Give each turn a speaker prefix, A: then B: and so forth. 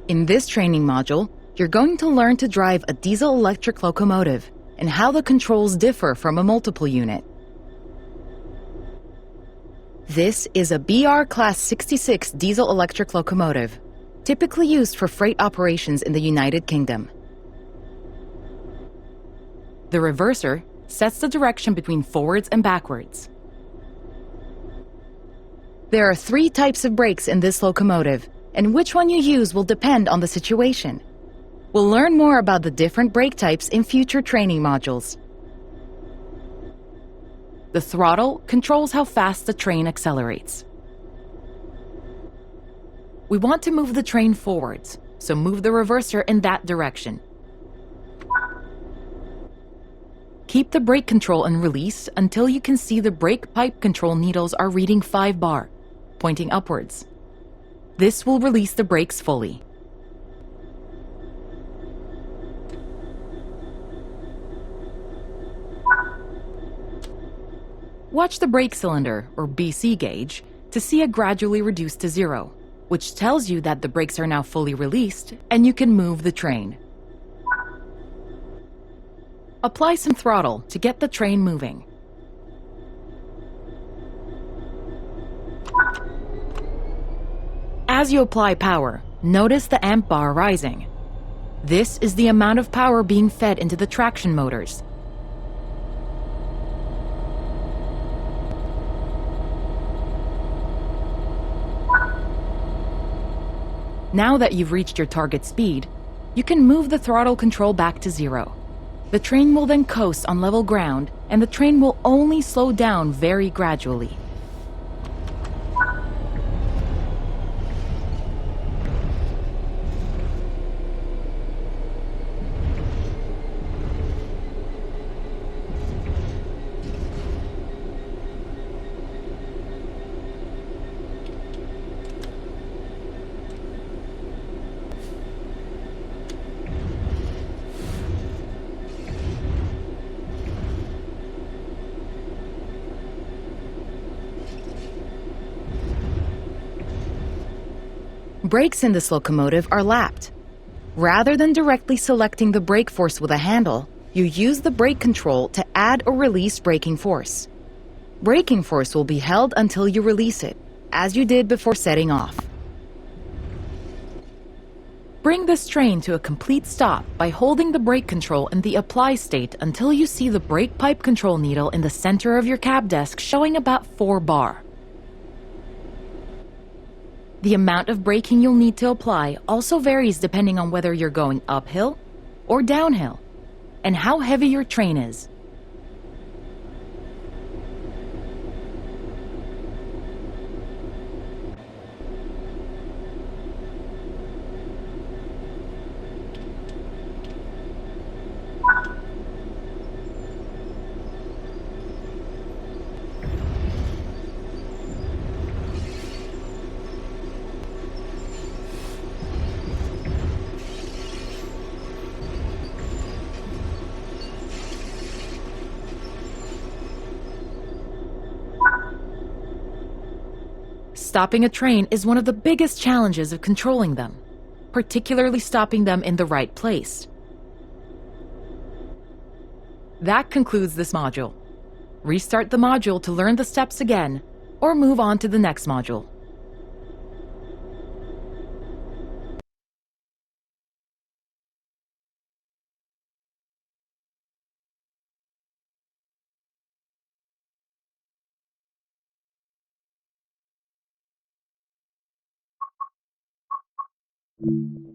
A: In this training module, you're going to learn to drive a diesel-electric locomotive and how the controls differ from a multiple unit. This is a BR Class 66 diesel-electric locomotive, typically used for freight operations in the United Kingdom. The reverser sets the direction between forwards and backwards. There are 3 types of brakes in this locomotive, and which one you use will depend on the situation. We'll learn more about the different brake types in future training modules. The throttle controls how fast the train accelerates. We want to move the train forwards, so move the reverser in that direction. Keep the brake control and release until you can see the brake pipe control needles are reading 5 bar, pointing upwards. This will release the brakes fully. Watch the brake cylinder, or BC gauge, to see it gradually reduce to 0, which tells you that the brakes are now fully released and you can move the train. Apply some throttle to get the train moving. As you apply power, notice the amp bar rising. This is the amount of power being fed into the traction motors. Now that you've reached your target speed, you can move the throttle control back to 0. The train will then coast on level ground, and the train will only slow down very gradually. Brakes in this locomotive are lapped. Rather than directly selecting the brake force with a handle, you use the brake control to add or release braking force. Braking force will be held until you release it, as you did before setting off. Bring this train to a complete stop by holding the brake control in the apply state until you see the brake pipe control needle in the center of your cab desk showing about 4 bar. The amount of braking you'll need to apply also varies depending on whether you're going uphill or downhill, and how heavy your train is. Stopping a train is one of the biggest challenges of controlling them, particularly stopping them in the right place. That concludes this module. Restart the module to learn the steps again, or move on to the next module.
B: you.